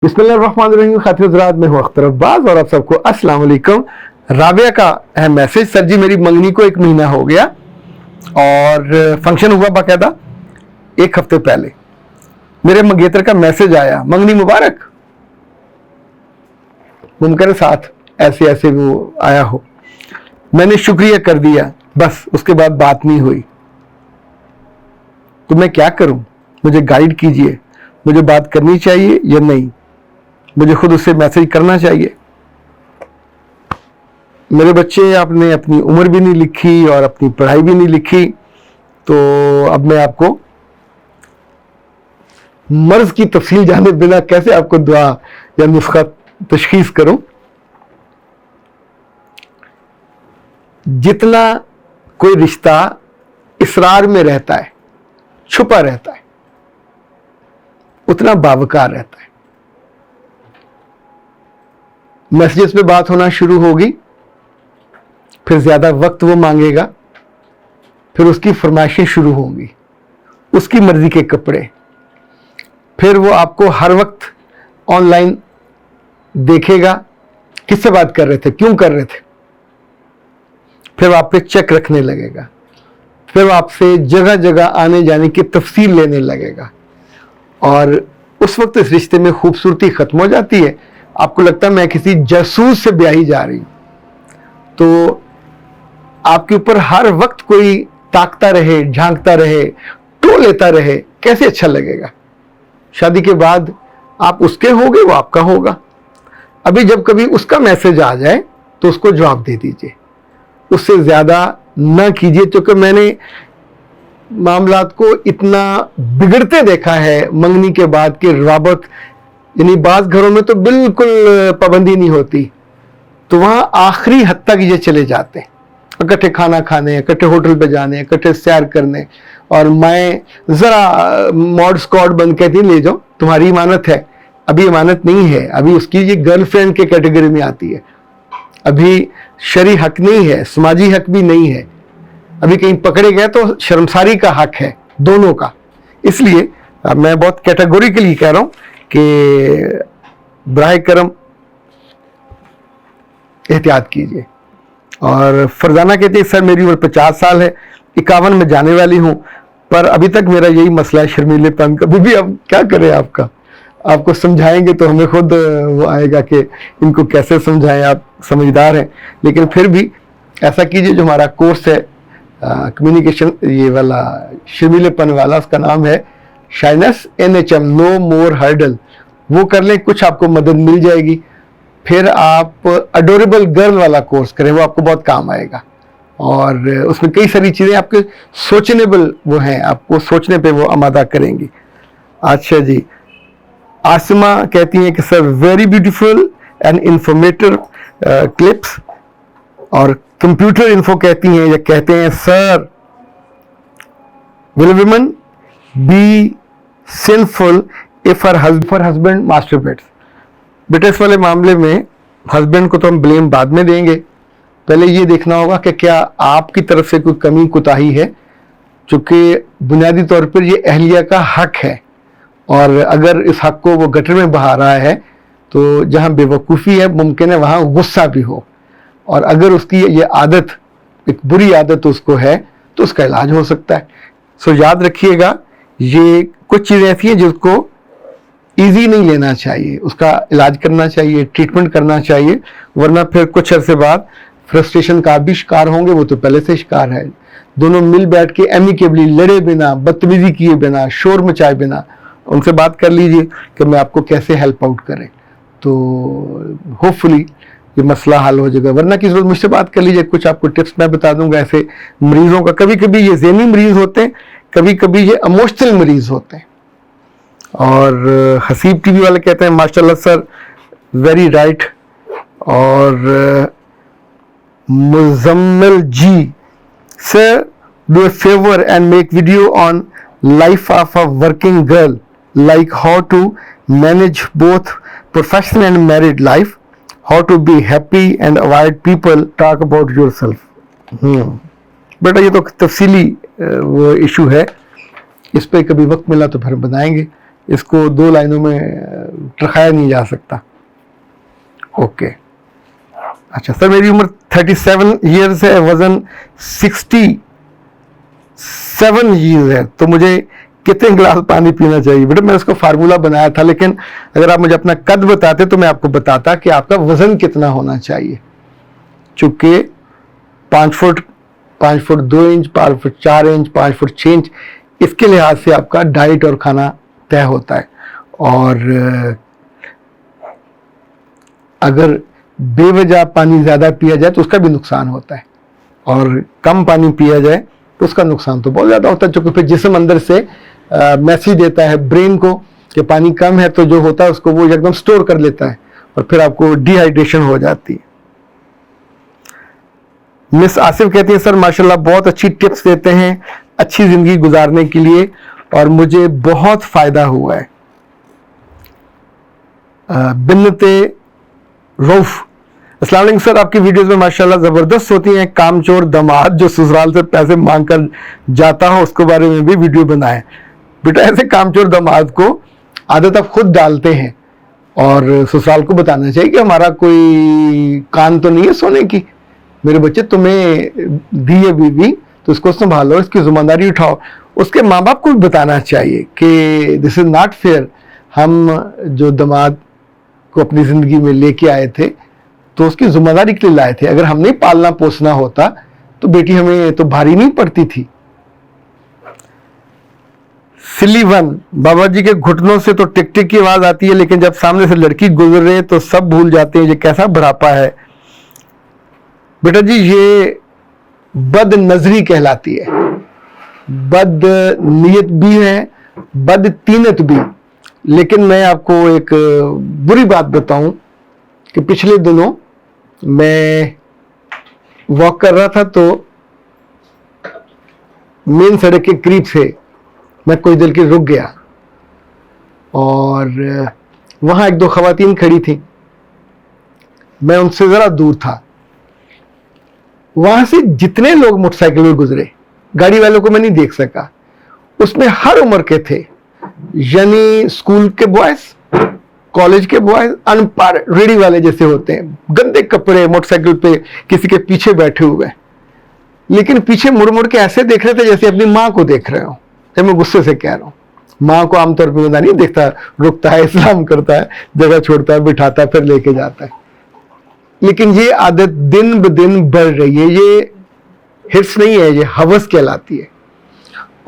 بسم اللہ الرحمن الرحیم. خاطر حضرات، میں ہوں اختر عباس اور آپ سب کو السلام علیکم. رابعہ کا اہم میسج. سر جی میری منگنی کو 1 مہینہ ہو گیا اور فنکشن ہوا باقاعدہ 1 ہفتے پہلے. میرے منگیتر کا میسج آیا منگنی مبارک. ممکن ہے ساتھ ایسے وہ آیا ہو. میں نے شکریہ کر دیا، بس اس کے بعد بات نہیں ہوئی. تو میں کیا کروں؟ مجھے گائیڈ کیجئے. مجھے بات کرنی چاہیے یا نہیں؟ مجھے خود اس سے میسج کرنا چاہیے؟ میرے بچے آپ نے اپنی عمر بھی نہیں لکھی اور اپنی پڑھائی بھی نہیں لکھی، تو اب میں آپ کو مرض کی تفصیل جانے بنا کیسے آپ کو دعا یا نسخہ تشخیص کروں. جتنا کوئی رشتہ اسرار میں رہتا ہے، چھپا رہتا ہے، اتنا باوقار رہتا ہے. میسیجز پہ بات ہونا شروع ہوگی، پھر زیادہ وقت وہ مانگے گا، پھر اس کی فرمائشیں شروع ہوں گی، اس کی مرضی کے کپڑے. پھر وہ آپ کو ہر وقت آن لائن دیکھے گا، کس سے بات کر رہے تھے، کیوں کر رہے تھے. پھر وہ آپ پہ چیک رکھنے لگے گا، پھر وہ آپ سے جگہ جگہ آنے جانے کی تفصیل لینے لگے گا. اور اس وقت اس رشتے میں خوبصورتی ختم ہو جاتی ہے. آپ کو لگتا ہے میں کسی جاسوس سے بیاہی جا رہی ہوں. تو آپ کے اوپر ہر وقت کوئی تاکتا رہے، جھانکتا رہے، ٹو لیتا رہے، کیسے اچھا لگے گا. شادی کے بعد آپ اس کے ہوگے، وہ آپ کا ہوگا. ابھی جب کبھی اس کا میسج آ جائے تو اس کو جواب دے دیجئے، اس سے زیادہ نہ کیجئے. کیونکہ میں نے معاملات کو اتنا بگڑتے دیکھا ہے منگنی کے بعد کہ روابط، یعنی بعض گھروں میں تو بالکل پابندی نہیں ہوتی، تو وہاں آخری حد تک یہ چلے جاتے ہیں. اکٹھے کھانا کھانے، اکٹھے ہوٹل پہ جانے، اکٹھے سیر کرنے. اور میں ذرا موڈ اسکواڈ بند کہتی ہیں، لے جاؤ تمہاری امانت ہے. ابھی امانت نہیں ہے، ابھی اس کی یہ گرل فرینڈ کے کیٹیگری میں آتی ہے. ابھی شرعی حق نہیں ہے، سماجی حق بھی نہیں ہے. ابھی کہیں پکڑے گئے تو شرمساری کا حق ہے دونوں کا. اس لیے میں بہت کیٹیگوریکلی کہہ رہا ہوں کہ براہ کرم احتیاط کیجیے. اور فرزانہ کہتی ہے سر میری عمر 50 سال ہے، 51 میں جانے والی ہوں، پر ابھی تک میرا یہی مسئلہ ہے شرمیلے پن کا. بھی اب کیا کریں، آپ کو سمجھائیں گے تو ہمیں خود وہ آئے گا کہ ان کو کیسے سمجھائیں. آپ سمجھدار ہیں، لیکن پھر بھی ایسا کیجیے. جو ہمارا کورس ہے کمیونیکیشن یہ والا، شرمیلے پن والا، اس کا نام ہے شائنس NHM، نو مور ہرڈل. وہ کر لیں، کچھ آپ کو مدد مل جائے گی. پھر آپ اڈوریبل گرل والا کورس کریں، وہ آپ کو بہت کام آئے گا. اور اس میں کئی ساری چیزیں آپ کے سوچنیبل وہ ہیں، آپ کو سوچنے پہ وہ آمادہ کریں گی. اچھا جی، آسمہ کہتی ہیں کہ sir very beautiful and informative clips. اور کمپیوٹر انفو کہتی ہیں یا کہتے ہیں sir will women be sinful if her husband masturbates. بیٹا اس والے معاملے میں ہسبینڈ کو تو ہم بلیم بعد میں دیں گے. پہلے یہ دیکھنا ہوگا کہ کیا آپ کی طرف سے کوئی کمی کوتاہی ہے، چونکہ بنیادی طور پر یہ اہلیہ کا حق ہے. اور اگر اس حق کو وہ گٹر میں بہا رہا ہے تو جہاں بے وقوفی ہے ممکن ہے وہاں غصہ بھی ہو. اور اگر اس کی یہ عادت، ایک بری عادت اس کو ہے، تو اس کا علاج ہو سکتا ہے. سو یاد رکھیے گا، یہ کچھ چیزیں ایسی ہیں جس کو ایزی نہیں لینا چاہیے، اس کا علاج کرنا چاہیے، ٹریٹمنٹ کرنا چاہیے. ورنہ پھر کچھ عرصے بعد فرسٹریشن کا آپ بھی شکار ہوں گے، وہ تو پہلے سے شکار ہے. دونوں مل بیٹھ کے ایمیکیبلی، لڑے بنا، بدتمیزی کیے بنا، شور مچائے بنا ان سے بات کر لیجئے کہ میں آپ کو کیسے ہیلپ آؤٹ کریں. تو ہوپ فلی یہ مسئلہ حل ہو جائے گا. ورنہ کسی وقت مجھ سے بات کر لیجئے، کچھ آپ کو ٹپس میں بتا دوں گا ایسے مریضوں کا. کبھی کبھی یہ ذہنی مریض ہوتے ہیں، کبھی کبھی یہ ایموشنل مریض ہوتے ہیں. اور حسیب ٹی وی والے کہتے ہیں ماشاء اللہ سر ویری رائٹ. اور Muzammil ji sir do a favour and make video on life of a working girl like how to manage both professional and married life, how to be happy and avoid people talk about yourself. بیٹا یہ تو تفصیلی وہ issue ہے، اس پہ کبھی وقت ملا تو پھر بتائیں گے. اس کو 2 لائنوں میں رکھایا نہیں جا سکتا. اوکے اچھا سر میری عمر 37 ایئرس ہے, وزن 67 ایئرز ہے, تو مجھے کتنے گلاس پانی پینا چاہیے؟ بیٹا میں اس کو فارمولا بنایا تھا, لیکن اگر آپ مجھے اپنا قد بتاتے تو میں آپ کو بتاتا کہ آپ کا وزن کتنا ہونا چاہیے. چونکہ 5 feet 2 inch 5 feet 4 inch 5 feet 6 inch اس کے لحاظ سے آپ کا ڈائٹ اور کھانا طے ہوتا ہے. اور اگر بے وجہ پانی زیادہ پیا جائے تو اس کا بھی نقصان ہوتا ہے, اور کم پانی پیا جائے تو اس کا نقصان تو بہت زیادہ ہوتا ہے, چونکہ پھر جسم اندر سے میسیج دیتا ہے برین کو کہ پانی کم ہے, تو جو ہوتا ہے اس کو وہ ایک دم سٹور کر لیتا ہے اور پھر آپ کو ڈی ہائیڈریشن ہو جاتی ہے. مس آصف کہتی ہیں سر ماشاءاللہ بہت اچھی ٹپس دیتے ہیں اچھی زندگی گزارنے کے لیے اور مجھے بہت فائدہ ہوا ہے. بنت روف السلام علیکم سر, آپ کی ویڈیوز میں ماشاءاللہ زبردست ہوتی ہیں. کام چور دماد جو سسرال سے پیسے مانگ کر جاتا ہو اس کے بارے میں بھی ویڈیو بنائیں. بیٹا ایسے کام چور دماد کو عادت آپ خود ڈالتے ہیں, اور سسرال کو بتانا چاہیے کہ ہمارا کوئی کان تو نہیں ہے سونے کی, میرے بچے تمہیں دی ہے بیوی تو اس کو سنبھالو, اس کی ذمہ داری اٹھاؤ. اس کے ماں باپ کو بھی بتانا چاہیے کہ دس از ناٹ فیئر. ہم جو دماد کو اپنی زندگی میں لے کے آئے تھے تو اس کی ذمہ داری کے لیے لائے تھے, اگر ہم نہیں پالنا پوسنا ہوتا تو بیٹی ہمیں تو بھاری نہیں پڑتی تھی. سلی ون بابا جی کے گھٹنوں سے تو ٹک ٹک کی آواز آتی ہے, لیکن جب سامنے سے لڑکی گزرے تو سب بھول جاتے ہیں, یہ کیسا بڑھاپا ہے؟ بیٹا جی یہ بد نظری کہلاتی ہے, بد نیت بھی ہے, بد تینت بھی. لیکن میں آپ کو ایک بری بات بتاؤں کہ پچھلے دنوں میں واک کر رہا تھا تو مین سڑک کے قریب سے میں کچھ دیر کے رک گیا, اور وہاں 1-2 خواتین کھڑی تھیں, میں ان سے ذرا دور تھا. وہاں سے جتنے لوگ موٹر سائیکل میں گزرے, گاڑی والوں کو میں نہیں دیکھ سکا, اس میں ہر عمر کے تھے, یعنی اسکول کے بوائز, کالج کے بوائز, ان پڑھ ریڑھی والے جیسے ہوتے ہیں, گندے کپڑے, موٹر سائیکل پہ کسی کے پیچھے بیٹھے ہوئے, لیکن پیچھے مڑ مڑ کے ایسے دیکھ رہے تھے جیسے اپنی ماں کو دیکھ رہے ہوں. میں غصے سے کہہ رہا ہوں, ماں کو عام طور پہ بندہ نہیں دیکھتا, رکتا ہے, اسلام کرتا ہے, جگہ چھوڑتا ہے, بٹھاتا ہے, پھر لے کے جاتا ہے. لیکن یہ عادت دن بدن بڑھ رہی ہے, یہ ہرس نہیں ہے, یہ ہوس کہلاتی ہے,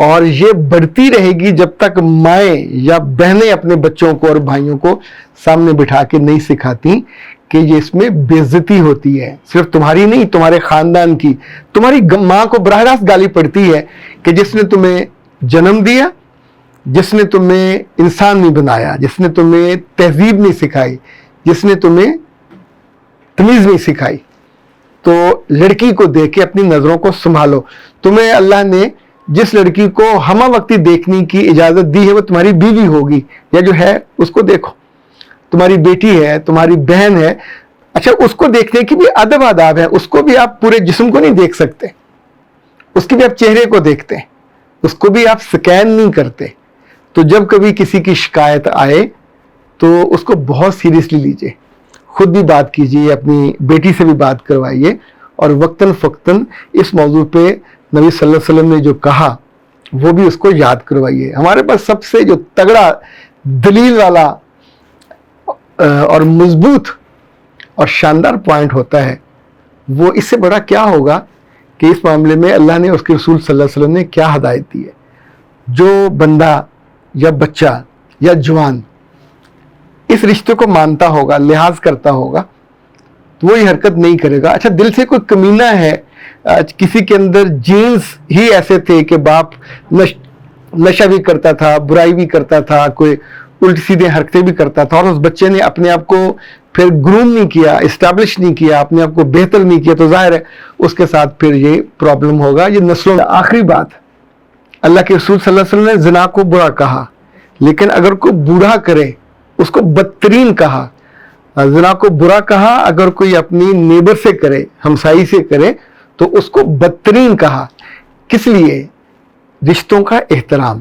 اور یہ بڑھتی رہے گی جب تک مائیں یا بہنیں اپنے بچوں کو اور بھائیوں کو سامنے بٹھا کے نہیں سکھاتی کہ یہ اس میں بے عزتی ہوتی ہے, صرف تمہاری نہیں تمہارے خاندان کی. تمہاری ماں کو براہ راست گالی پڑتی ہے کہ جس نے تمہیں جنم دیا, جس نے تمہیں انسان نہیں بنایا, جس نے تمہیں تہذیب نہیں سکھائی, جس نے تمہیں تمیز نہیں سکھائی. تو لڑکی کو دیکھ کے اپنی نظروں کو سنبھالو. تمہیں اللہ نے جس لڑکی کو ہمہ وقتی دیکھنے کی اجازت دی ہے وہ تمہاری بیوی ہوگی, یا جو ہے اس کو دیکھو, تمہاری بیٹی ہے, تمہاری بہن ہے. اچھا اس کو دیکھنے کی بھی ادب آداب ہے, اس کو بھی آپ پورے جسم کو نہیں دیکھ سکتے, اس کے بھی آپ چہرے کو دیکھتے ہیں, اس کو بھی آپ سکین نہیں کرتے. تو جب کبھی کسی کی شکایت آئے تو اس کو بہت سیریسلی لیجئے, خود بھی بات کیجئے, اپنی بیٹی سے بھی بات کروائیے, اور وقتاً فقتاً اس موضوع پہ نبی صلی اللہ علیہ وسلم نے جو کہا وہ بھی اس کو یاد کروائیے. ہمارے پاس سب سے جو تگڑا دلیل والا اور مضبوط اور شاندار پوائنٹ ہوتا ہے وہ اس سے بڑا کیا ہوگا کہ اس معاملے میں اللہ نے اس کے رسول صلی اللہ علیہ وسلم نے کیا ہدایت دی ہے. جو بندہ یا بچہ یا جوان اس رشتے کو مانتا ہوگا, لحاظ کرتا ہوگا, تو وہ یہ حرکت نہیں کرے گا. اچھا دل سے کوئی کمینہ ہے, کسی کے اندر جینز ہی ایسے تھے کہ باپ نشہ بھی کرتا تھا, برائی بھی کرتا تھا, کوئی الٹی سیدھے حرکتیں بھی کرتا تھا, اور اس بچے نے اپنے آپ کو پھر گروم نہیں کیا, اسٹیبلش نہیں کیا, اپنے آپ کو بہتر نہیں کیا, تو ظاہر ہے اس کے ساتھ پھر یہ پرابلم ہوگا. یہ نسلوں. آخری بات, اللہ کے رسول صلی اللہ علیہ وسلم نے زنا کو برا کہا, لیکن اگر کوئی بوڑھا کرے اس کو بدترین کہا. زنا کو برا کہا اگر کوئی اپنی نیبر سے کرے, ہمسائی سے کرے, تو اس کو بدترین کہا. کس لیے؟ رشتوں کا احترام.